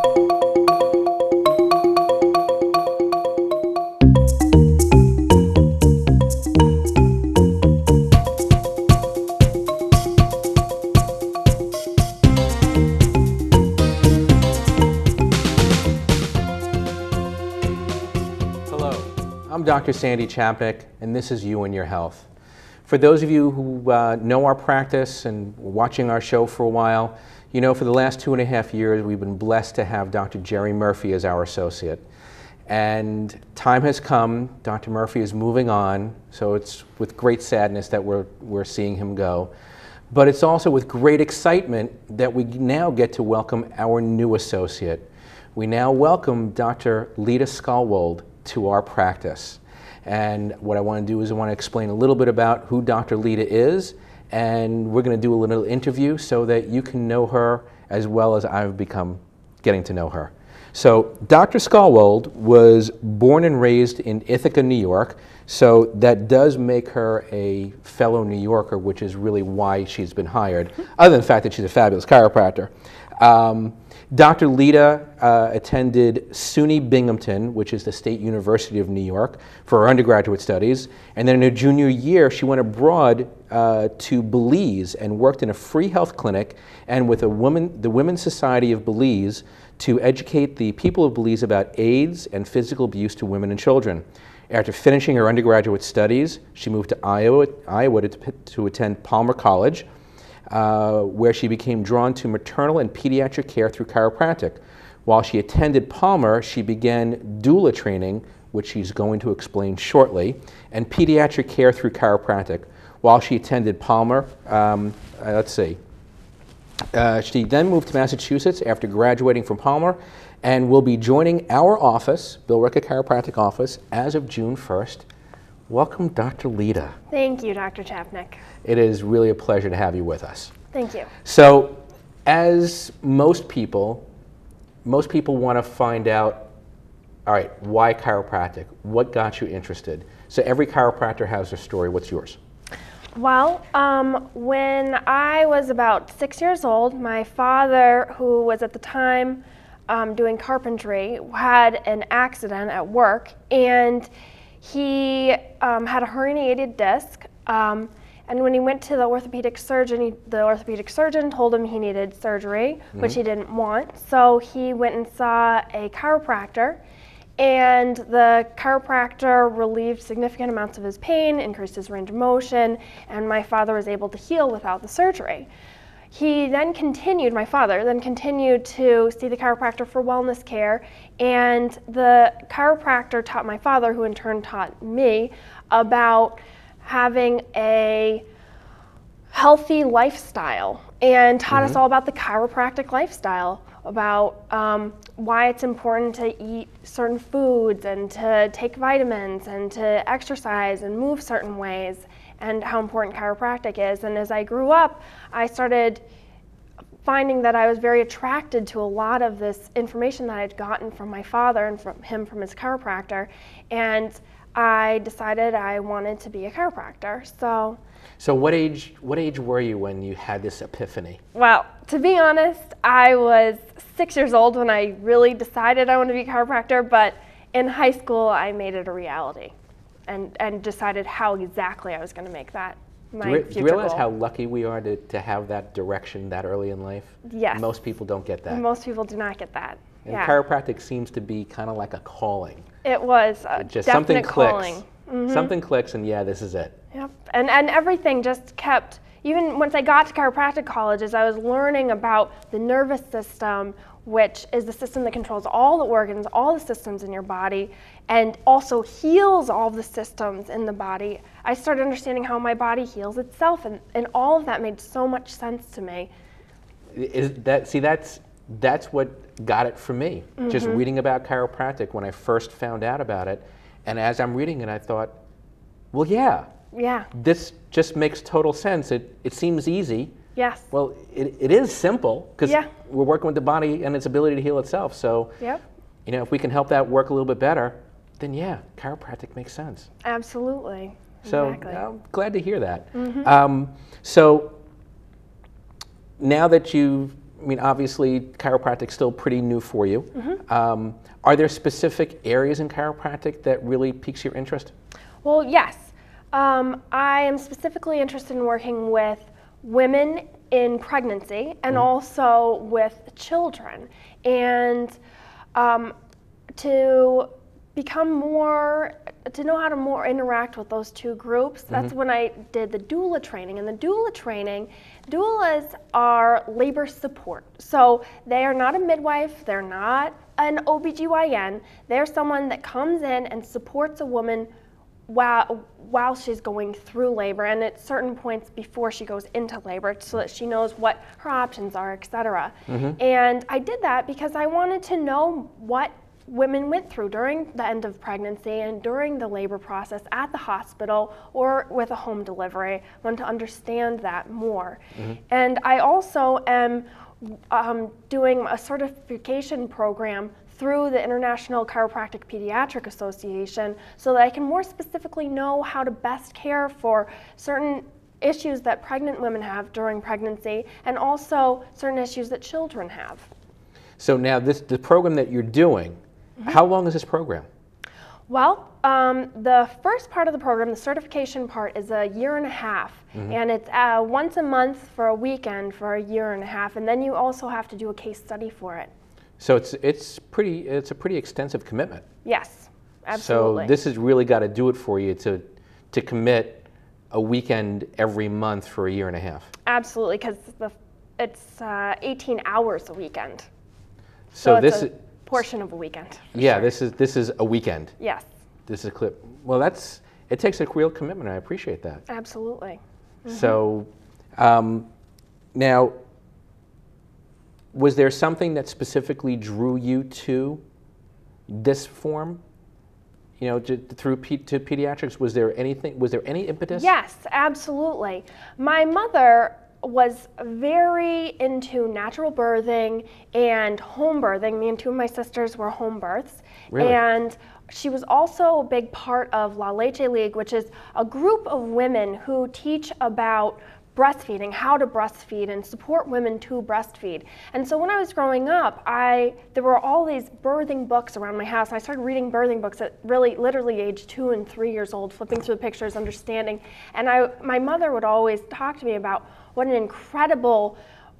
I'm Dr. Sandy Chapnick, and this is You and Your Health. For those of you who know our practice and were watching our show for a while, you know for the last 2.5 years we've been blessed to have Dr. Jerry Murphy as our associate. And time has come, Dr. Murphy is moving on, so it's with great sadness that we're seeing him go. But it's also with great excitement that we now get to welcome our new associate. We now welcome Dr. Leda to our practice. And what I want to do is I want to explain a little bit about who Dr. Leda is, and we're going to do a little interview so that you can know her as well as I've become getting to know her. So Dr. Skalwold was born and raised in Ithaca, New York, so that does make her a fellow New Yorker, which is really why she's been hired, other than the fact that she's a fabulous chiropractor. Dr. Leda attended SUNY Binghamton, which is the State University of New York, for her undergraduate studies. And then in her junior year, she went abroad to Belize and worked in a free health clinic and with the Women's Society of Belize to educate the people of Belize about AIDS and physical abuse to women and children. After finishing her undergraduate studies, she moved to Iowa to attend Palmer College, where she became drawn to maternal and pediatric care through chiropractic. While she attended Palmer, she began doula training, which she's going to explain shortly, and pediatric care through chiropractic. While she attended Palmer, she then moved to Massachusetts after graduating from Palmer and will be joining our office, Bill Ricca Chiropractic Office, as of June 1st. Welcome, Dr. Leda. Thank you, Dr. Chapnick. It is really a pleasure to have you with us. Thank you. So, as most people want to find out, all right, why chiropractic? What got you interested? So every chiropractor has their story. What's yours? Well, when I was about 6 years old, my father, who was at the time doing carpentry, had an accident at work, and he had a herniated disc, and when he went to the orthopedic surgeon, the orthopedic surgeon told him he needed surgery, which he didn't want. So he went and saw a chiropractor, and the chiropractor relieved significant amounts of his pain, increased his range of motion, and my father was able to heal without the surgery. He then continued, my father then continued to see the chiropractor for wellness care, and the chiropractor taught my father, who in turn taught me, about having a healthy lifestyle, and taught us all about the chiropractic lifestyle, about why it's important to eat certain foods and to take vitamins and to exercise and move certain ways, and how important chiropractic is. And as I grew up, I started finding that I was very attracted to a lot of this information that I'd gotten from my father and from his chiropractor, and I decided I wanted to be a chiropractor. So what age were you when you had this epiphany? Well, to be honest, I was 6 years old when I really decided I wanted to be a chiropractor, but in high school I made it a reality and decided how exactly I was going to make that my future goal. Do you realize how lucky we are to have that direction that early in life? Yes. Most people don't get that. Most people do not get that. And chiropractic seems to be kind of like a calling. It was a just definite something calling. Clicks. Something clicks, and yeah, this is it. Yep. And everything just kept, even once I got to chiropractic college, as I was learning about the nervous system, which is the system that controls all the organs, all the systems in your body, and also heals all the systems in the body, I started understanding how my body heals itself, and all of that made so much sense to me. That's what got it for me, just reading about chiropractic when I first found out about it. And as I'm reading it, I thought, well, yeah, this just makes total sense. It seems easy. Yes. Well, it is simple, because we're working with the body and its ability to heal itself. So, you know, if we can help that work a little bit better, then yeah, chiropractic makes sense. Absolutely. So exactly. I'm glad to hear that. So now that you've I mean, obviously, chiropractic's still pretty new for you. Are there specific areas in chiropractic that really piques your interest? Well, yes. I am specifically interested in working with women in pregnancy and also with children. And to become more, to know how to more interact with those two groups, that's when I did the doula training. And the doula training, doulas are labor support. So they are not a midwife, they're not an OBGYN, they're someone that comes in and supports a woman while she's going through labor and at certain points before she goes into labor so that she knows what her options are, etc. And I did that because I wanted to know what women went through during the end of pregnancy and during the labor process at the hospital or with a home delivery. I wanted to understand that more. And I also am doing a certification program through the International Chiropractic Pediatric Association so that I can more specifically know how to best care for certain issues that pregnant women have during pregnancy and also certain issues that children have. So now the program that you're doing, how long is this program? Well, the first part of the program, the certification part, is a year and a half, and it's once a month for a weekend for a year and a half, and then you also have to do a case study for it. So it's a pretty extensive commitment. Yes, absolutely. So this has really got to do it for you to commit a weekend every month for a year and a half. Absolutely, because it's 18 hours a weekend. So it's this a is portion of a weekend. Yeah, sure. this is a weekend. Yes. This is clip. Well, it takes a real commitment. I appreciate that. Absolutely. So now, was there something that specifically drew you to this form? You know, to pediatrics, was there any impetus? Yes, absolutely. My mother was very into natural birthing and home birthing. Me and two of my sisters were home births. Really? And she was also a big part of La Leche League, which is a group of women who teach about breastfeeding, how to breastfeed, and support women to breastfeed. And so when I was growing up, there were all these birthing books around my house, and I started reading birthing books at literally age 2 and 3 years old, flipping through the pictures, understanding. And my mother would always talk to me about what an incredible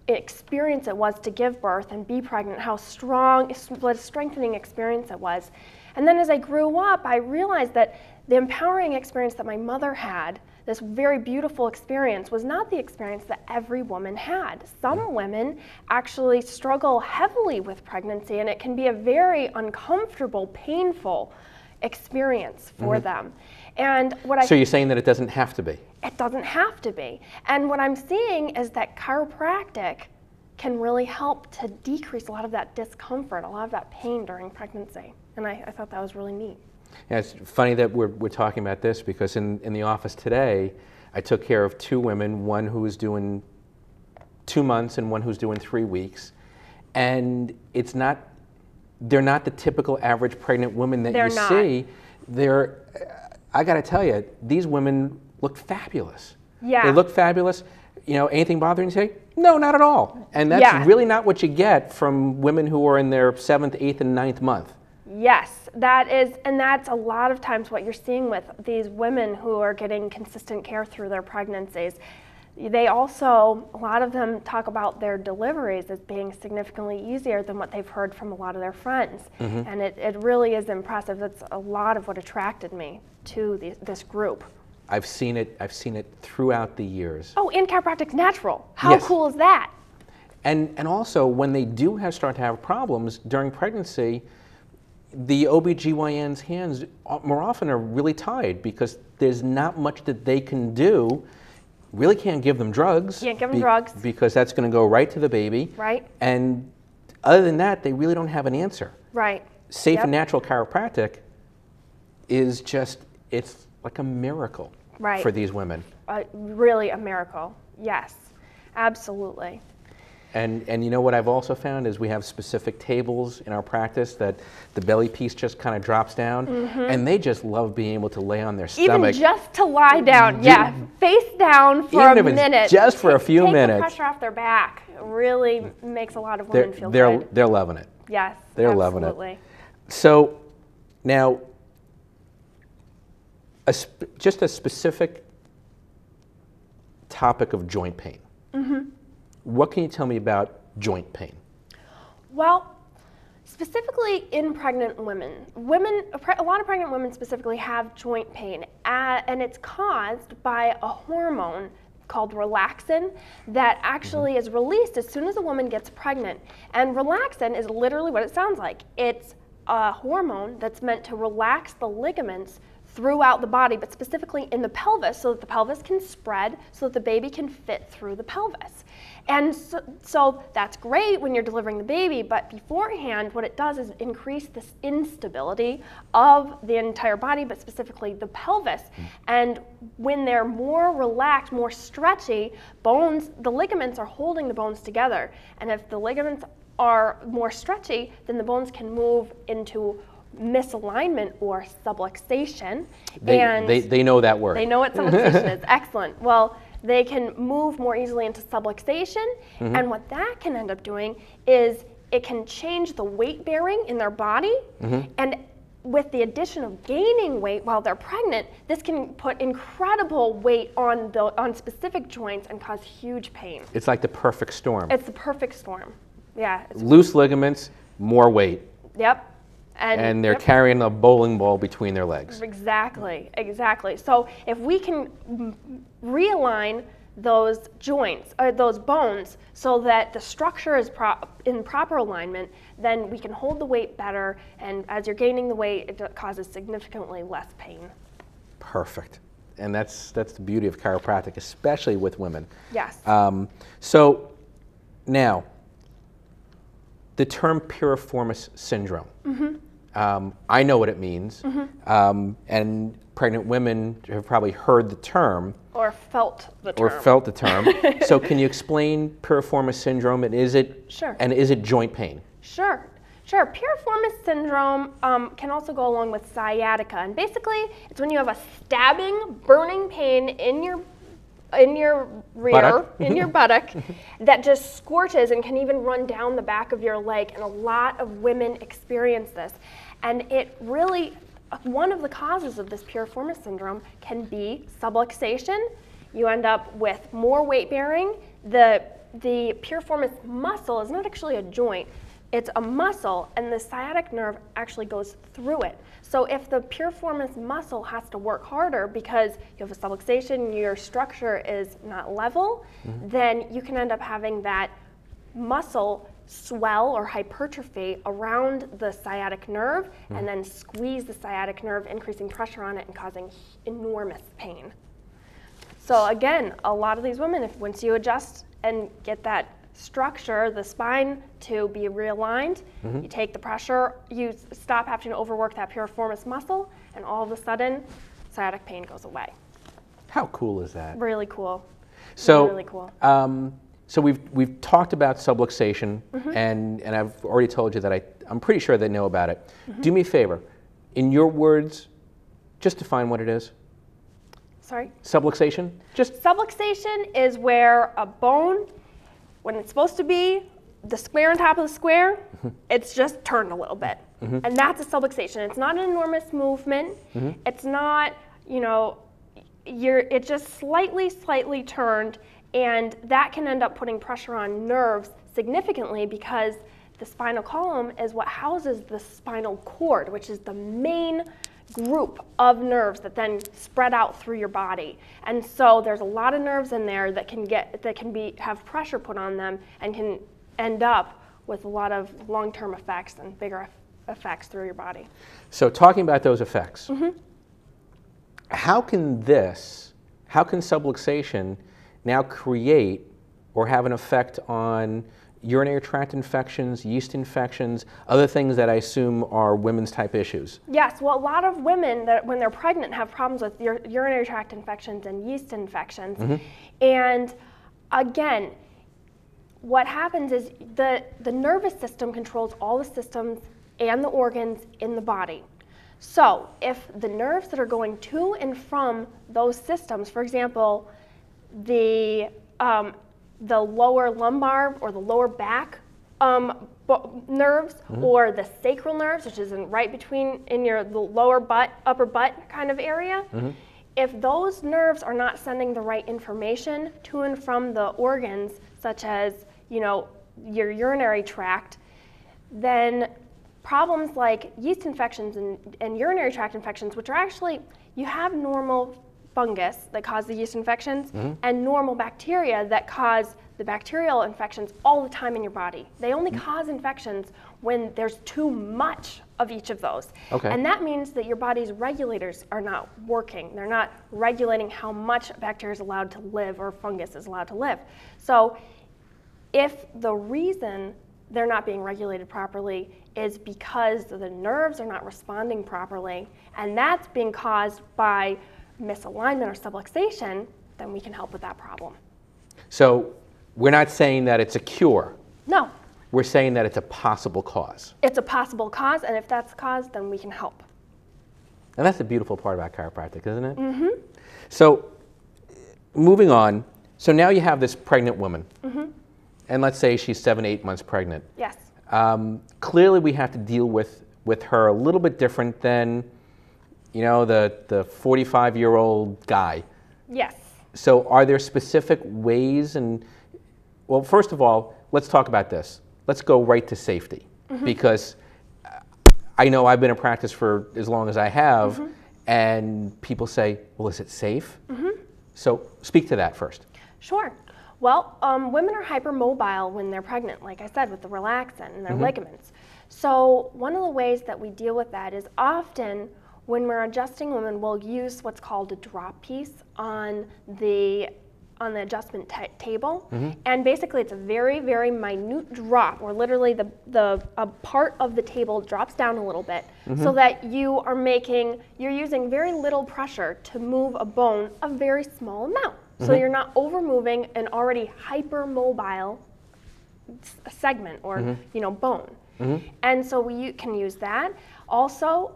experience it was to give birth and be pregnant, what a strengthening experience it was. And then as I grew up, I realized that the empowering experience that my mother had, this very beautiful experience, was not the experience that every woman had. Some women actually struggle heavily with pregnancy, and it can be a very uncomfortable, painful experience for them. And So you're saying that it doesn't have to be? It doesn't have to be. And what I'm seeing is that chiropractic can really help to decrease a lot of that discomfort, a lot of that pain during pregnancy. And I thought that was really neat. Yeah, it's funny that we're talking about this because in the office today, I took care of 2 women, one who was doing 2 months and one who's doing 3 weeks. And they're not the typical average pregnant women that you see. I gotta tell you, these women look fabulous. Yeah. They look fabulous. You know, anything bothering you? No, not at all. And that's really not what you get from women who are in their 7th, 8th, and 9th month. Yes, that's a lot of times what you're seeing with these women who are getting consistent care through their pregnancies. They also, a lot of them talk about their deliveries as being significantly easier than what they've heard from a lot of their friends. And it really is impressive. That's a lot of what attracted me to this group. I've seen it throughout the years. Oh, and chiropractic's natural. How cool is that? And also, when they do start to have problems during pregnancy, the OBGYN's hands more often are really tied because there's not much that they can do. Really can't give them drugs. Can't give them drugs. Because that's going to go right to the baby. Right. And other than that, they really don't have an answer. Right. Safe and natural chiropractic is it's like a miracle for these women. Really a miracle. Yes, absolutely. And you know what I've also found is we have specific tables in our practice that the belly piece just kind of drops down, and they just love being able to lay on their stomach. Even just to lie down, yeah, face down for a minute. Just for a few minutes. Take the pressure off their back. It really makes a lot of women feel good. They're loving it. Yes, they're absolutely. loving it. So now, just a specific topic of joint pain. What can you tell me about joint pain? Well, specifically in pregnant women, a lot of pregnant women specifically have joint pain, and it's caused by a hormone called relaxin that actually is released as soon as a woman gets pregnant. And relaxin is literally what it sounds like. It's a hormone that's meant to relax the ligaments throughout the body, but specifically in the pelvis, so that the pelvis can spread, so that the baby can fit through the pelvis. And so that's great when you're delivering the baby, but beforehand, what it does is increase this instability of the entire body, but specifically the pelvis. And when they're more relaxed, more stretchy, the ligaments are holding the bones together. And if the ligaments are more stretchy, then the bones can move into misalignment or subluxation. They know that word. They know what subluxation is. Excellent. Well, they can move more easily into subluxation, and what that can end up doing is it can change the weight bearing in their body, and with the addition of gaining weight while they're pregnant, this can put incredible weight on specific joints and cause huge pain. It's like the perfect storm. It's the perfect storm. Yeah. Loose ligaments, more weight. Yep. And they're carrying a bowling ball between their legs. Exactly, exactly. So if we can realign those joints, or those bones, so that the structure is in proper alignment, then we can hold the weight better, and as you're gaining the weight, it causes significantly less pain. Perfect. And that's the beauty of chiropractic, especially with women. Yes. So now, the term piriformis syndrome. I know what it means, and pregnant women have probably heard the term. Or felt the term. So can you explain piriformis syndrome, and is it joint pain? Sure. Piriformis syndrome can also go along with sciatica, and basically it's when you have a stabbing, burning pain in your rear, in your buttock, that just scorches and can even run down the back of your leg. And a lot of women experience this. And it really, one of the causes of this piriformis syndrome can be subluxation. You end up with more weight bearing. The piriformis muscle is not actually a joint. It's a muscle, and the sciatic nerve actually goes through it. So if the piriformis muscle has to work harder because you have a subluxation, your structure is not level, then you can end up having that muscle swell or hypertrophy around the sciatic nerve, and then squeeze the sciatic nerve, increasing pressure on it and causing enormous pain. So again, a lot of these women, once you adjust and get that structure, the spine, to be realigned, you take the pressure, you stop having to overwork that piriformis muscle, and all of a sudden, sciatic pain goes away. How cool is that? Really cool. So, really cool. So we've talked about subluxation, and I've already told you that I'm pretty sure they know about it. Do me a favor, in your words, just define what it is. Sorry? Subluxation? Subluxation is where a bone, when it's supposed to be the square on top of the square, it's just turned a little bit. And that's a subluxation. It's not an enormous movement. It's not, it's just slightly turned, and that can end up putting pressure on nerves significantly, because the spinal column is what houses the spinal cord, which is the main group of nerves that then spread out through your body. And so there's a lot of nerves in there that can have pressure put on them, and can end up with a lot of long-term effects and bigger effects through your body. So talking about those effects, how can subluxation now create or have an effect on urinary tract infections, yeast infections, other things that I assume are women's type issues? Yes, well, a lot of women that when they're pregnant have problems with urinary tract infections and yeast infections. And again, what happens is the nervous system controls all the systems and the organs in the body. So if the nerves that are going to and from those systems, for example, the lower lumbar or the lower back nerves, or the sacral nerves, which is right between the lower butt, upper butt kind of area, if those nerves are not sending the right information to and from the organs, such as your urinary tract, then problems like yeast infections and urinary tract infections, which are actually, you have normal fungus that cause the yeast infections and normal bacteria that cause the bacterial infections all the time in your body. They only cause infections when there's too much of each of those. Okay. And that means that your body's regulators are not working. They're not regulating how much bacteria is allowed to live or fungus is allowed to live. So if the reason they're not being regulated properly is because the nerves are not responding properly, and that's being caused by misalignment or subluxation, then we can help with that problem. So we're not saying that it's a cure. No. We're saying that it's a possible cause. It's a possible cause, and if that's the cause, then we can help. And that's the beautiful part about chiropractic, isn't it? So moving on, so now you have this pregnant woman, and let's say she's 7, 8 months pregnant. Yes. Clearly we have to deal with her a little bit different than, the 45-year-old guy. Yes. So are there specific ways well, first of all, let's talk about this. Let's go right to safety, because I know I've been in practice for as long as I have, and people say, well, is it safe? So speak to that first. Sure. Well, women are hypermobile when they're pregnant, like I said, with the relaxant and their ligaments. So one of the ways that we deal with that is often when we're adjusting women, we'll use what's called a drop piece on the adjustment table, and basically it's a very, very minute drop, where literally a part of the table drops down a little bit, so that you're using very little pressure to move a bone a very small amount. So you're not over moving an already hypermobile segment or bone. And so we can use that. Also,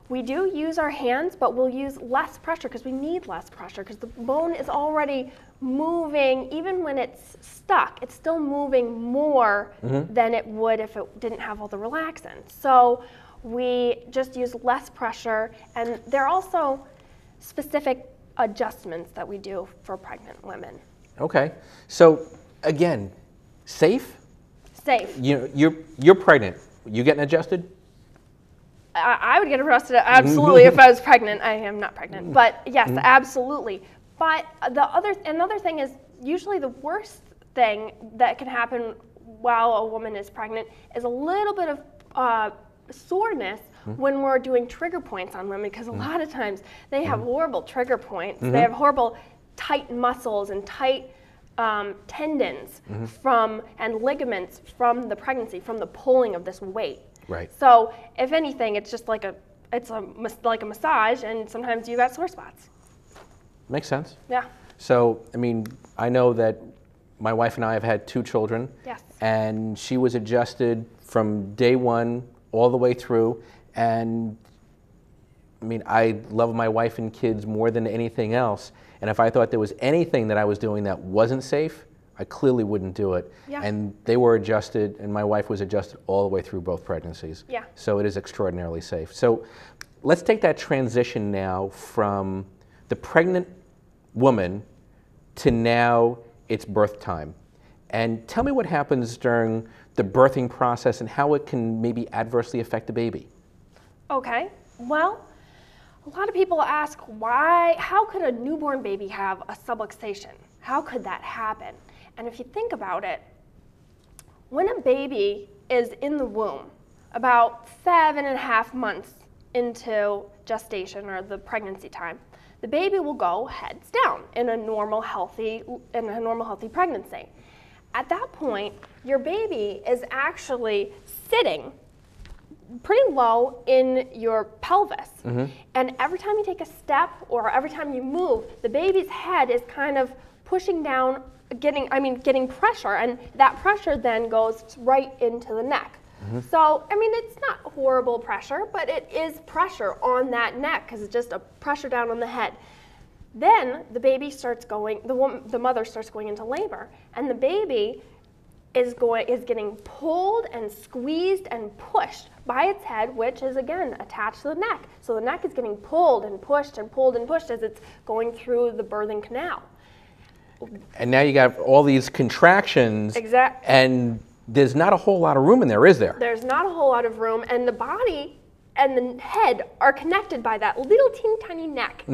we do use our hands, but we'll use less pressure because we need less pressure, because the bone is already moving. Even when it's stuck, it's still moving more than it would if it didn't have all the relaxants. So we just use less pressure, and there are also specific adjustments that we do for pregnant women. Okay. So again, safe? Safe. You're pregnant. You getting adjusted? I would get arrested absolutely if I was pregnant. I am not pregnant, but yes, absolutely. But another thing is, usually the worst thing that can happen while a woman is pregnant is a little bit of soreness when we're doing trigger points on women, because a lot of times they have horrible trigger points. They have horrible tight muscles and tight tendons and ligaments from the pregnancy, from the pulling of this weight. Right. So if anything, it's just like a massage, and sometimes you got sore spots. Makes sense. Yeah. So, I know that my wife and I have had 2 children. Yes. And she was adjusted from day 1 all the way through. And I love my wife and kids more than anything else. And if I thought there was anything that I was doing that wasn't safe, I clearly wouldn't do it. Yeah. And they were adjusted, and my wife was adjusted all the way through both pregnancies. Yeah. So it is extraordinarily safe. So let's take that transition now from the pregnant woman to now it's birth time. And tell me what happens during the birthing process and how it can maybe adversely affect the baby. Okay. Well, a lot of people ask how could a newborn baby have a subluxation? How could that happen? And if you think about it, when a baby is in the womb, about 7.5 months into gestation or the pregnancy time, the baby will go heads down in a normal healthy pregnancy. At that point, your baby is actually sitting pretty low in your pelvis. And every time you take a step or every time you move, the baby's head is kind of pushing down getting pressure, and that pressure then goes right into the neck. So, I mean, it's not horrible pressure, but it is pressure on that neck because it's just a pressure down on the head. Then the baby starts going, the mother starts going into labor, and the baby is getting pulled and squeezed and pushed by its head, which is again attached to the neck. So the neck is getting pulled and pushed and pulled and pushed as it's going through the birthing canal. And now you got all these contractions. Exactly. And there's not a whole lot of room in there, is there? There's not a whole lot of room, and the body and the head are connected by that little teeny tiny neck.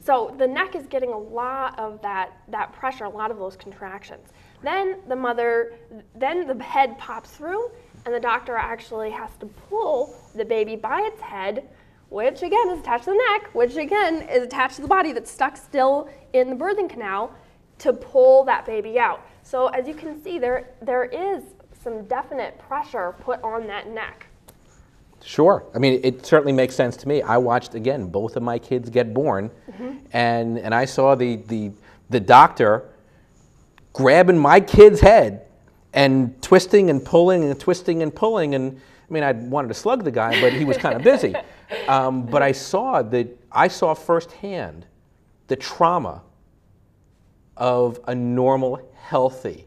So the neck is getting a lot of that pressure, a lot of those contractions. Then the head pops through, and the doctor actually has to pull the baby by its head, which again is attached to the neck, which again is attached to the body that's stuck still in the birthing canal, to pull that baby out. So as you can see, there is some definite pressure put on that neck. Sure. I mean, it certainly makes sense to me. I watched, again, both of my kids get born, and I saw the doctor grabbing my kid's head and twisting and pulling and twisting and pulling. And I mean, I wanted to slug the guy, but he was kind of busy. But I saw firsthand the trauma of a normal, healthy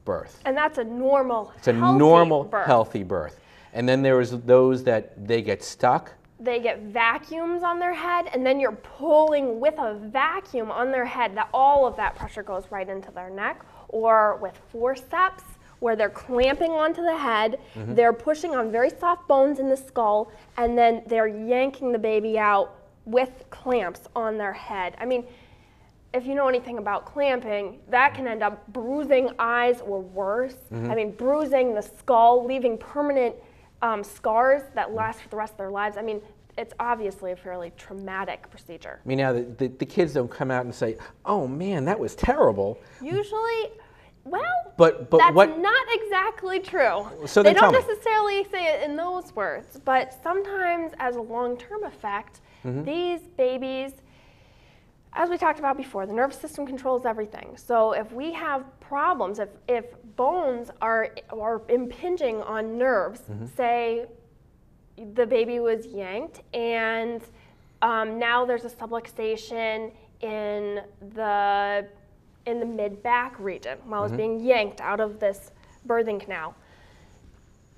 birth. And that's a normal, it's a normal, healthy birth. And then there is those that they get stuck. They get vacuums on their head, and then you're pulling with a vacuum on their head, that all of that pressure goes right into their neck, or with forceps, where they're clamping onto the head, they're pushing on very soft bones in the skull, and then they're yanking the baby out with clamps on their head. I mean, if you know anything about clamping, that can end up bruising eyes or worse. I mean, bruising the skull, leaving permanent scars that last for the rest of their lives. I mean, it's obviously a fairly traumatic procedure. I mean, now the kids don't come out and say, "Oh man, that was terrible." Usually, well, but that's what? not exactly true. So they then don't tell me. necessarily say it in those words, but sometimes as a long-term effect, these babies, as we talked about before, the nervous system controls everything. So if we have problems, if bones are impinging on nerves, say the baby was yanked and now there's a subluxation in the mid-back region while it's being yanked out of this birthing canal,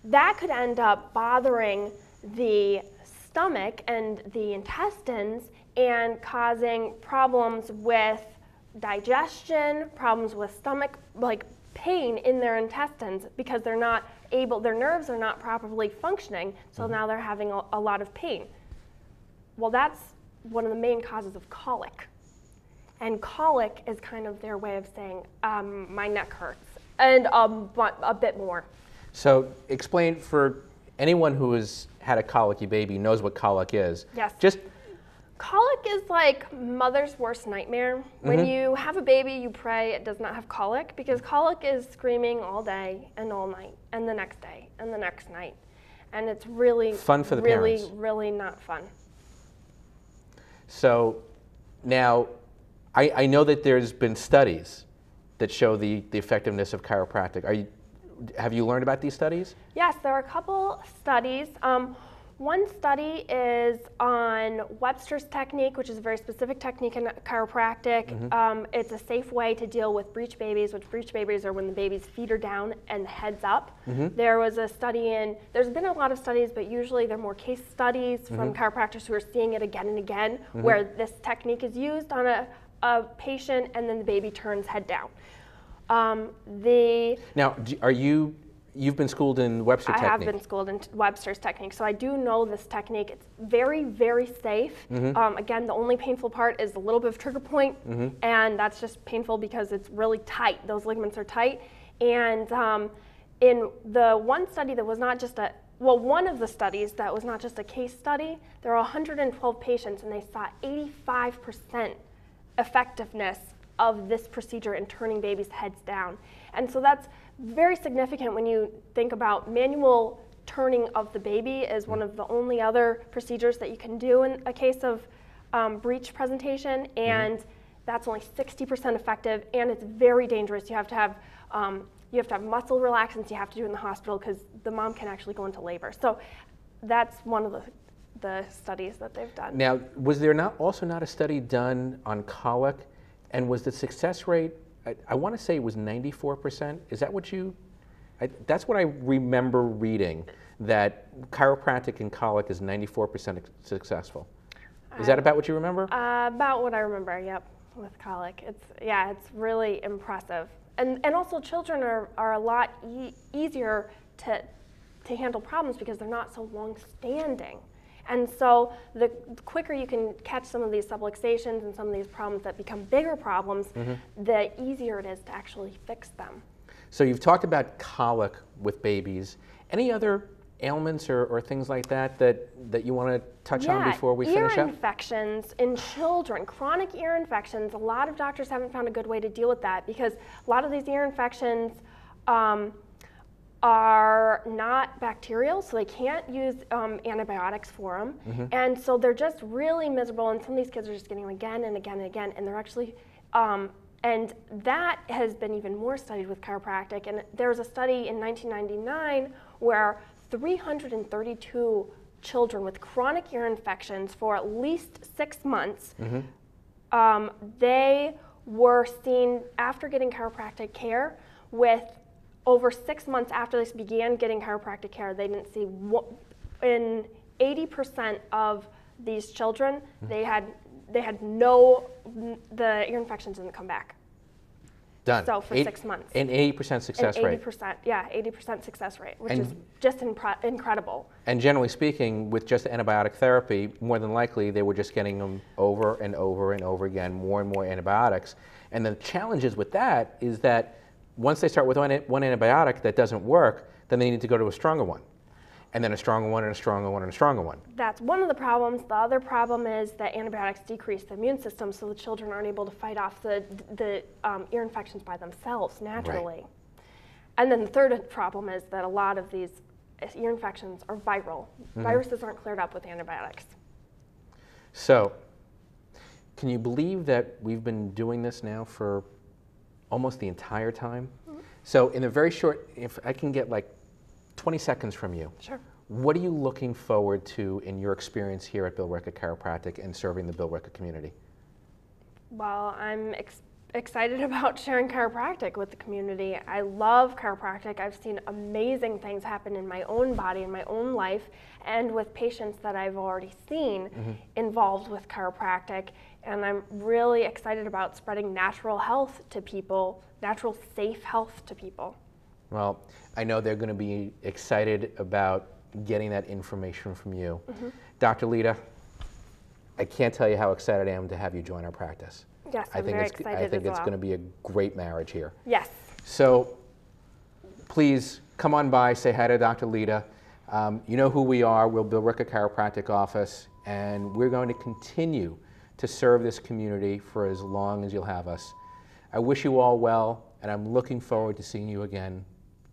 that could end up bothering the stomach and the intestines and causing problems with digestion, problems with stomach, like pain in their intestines, because they're not able, their nerves are not properly functioning, so now they're having a lot of pain. Well, that's one of the main causes of colic. And colic is kind of their way of saying, my neck hurts, and a bit more. So explain, for anyone who has had a colicky baby knows what colic is. Yes. Just colic is like mother's worst nightmare. When you have a baby, you pray it does not have colic, because colic is screaming all day and all night, and the next day and the next night, and it's really fun for the parents. Really not fun. So now, I know that there's been studies that show the effectiveness of chiropractic. Have you learned about these studies? Yes, there are a couple studies. One study is on Webster's technique, which is a very specific technique in chiropractic. It's a safe way to deal with breech babies, which breech babies are when the baby's feet are down and the head's up. There was a study there's been a lot of studies, but usually they're more case studies from chiropractors who are seeing it again and again, where this technique is used on a patient and then the baby turns head down. Now, you've been schooled in Webster technique? I have been schooled in Webster's technique, so I do know this technique. It's very, very safe. Again, the only painful part is a little bit of trigger point, and that's just painful because it's really tight. Those ligaments are tight. And in the one study that was not just one of the studies that was not just a case study, there were 112 patients, and they saw 85% effectiveness of this procedure in turning babies' heads down. And so that's very significant when you think about manual turning of the baby is one of the only other procedures that you can do in a case of breech presentation, and that's only 60% effective, and it's very dangerous. You have to have muscle relaxants you have to do in the hospital because the mom can actually go into labor. So that's one of the studies that they've done. Now, was there also not a study done on colic, and was the success rate, I want to say it was 94%? Is that what that's what I remember reading, that chiropractic in colic is 94% successful. Is that about what you remember? About what I remember, yep, with colic. It's really impressive. And also children are a lot easier to handle problems because they're not so long-standing. And so the quicker you can catch some of these subluxations and some of these problems that become bigger problems, the easier it is to actually fix them. So you've talked about colic with babies. Any other ailments or things like that you want to touch on before we finish up? Ear infections in children, chronic ear infections. A lot of doctors haven't found a good way to deal with that because a lot of these ear infections are not bacterial, so they can't use antibiotics for them. And so they're just really miserable, and some of these kids are just getting them again and again and again, and they're actually, and that has been even more studied with chiropractic. And there was a study in 1999 where 332 children with chronic ear infections for at least 6 months, they were seen after getting chiropractic care with over 6 months after they began getting chiropractic care, they didn't see, in 80% of these children, they had the ear infections didn't come back. Done. So for 6 months. An 80% success rate. 80%, yeah, 80% success rate, which is just incredible. And generally speaking, with just antibiotic therapy, more than likely they were just getting them over and over and over again, more and more antibiotics. And the challenges with that is that once they start with one antibiotic that doesn't work, then they need to go to a stronger one. And then a stronger one and a stronger one and a stronger one. That's one of the problems. The other problem is that antibiotics decrease the immune system, so the children aren't able to fight off the ear infections by themselves naturally. Right. And then the third problem is that a lot of these ear infections are viral. Viruses aren't cleared up with antibiotics. So, can you believe that we've been doing this now for almost the entire time? So in a very short, if I can get like 20 seconds from you. Sure. What are you looking forward to in your experience here at Billerica Chiropractic and serving the Billerica community? Well, I'm excited about sharing chiropractic with the community. I love chiropractic. I've seen amazing things happen in my own body, in my own life, and with patients that I've already seen involved with chiropractic. And I'm really excited about spreading natural health to people, natural safe health to people. Well, I know they're going to be excited about getting that information from you. Dr. Leda, I can't tell you how excited I am to have you join our practice. Yes, I'm very excited as well. I think it's going to be a great marriage here. Yes. So please come on by, say hi to Dr. Leda. You know who we are. We're Billerica Chiropractic Office, and we're going to continue to serve this community for as long as you'll have us. I wish you all well, and I'm looking forward to seeing you again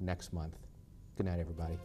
next month. Good night, everybody.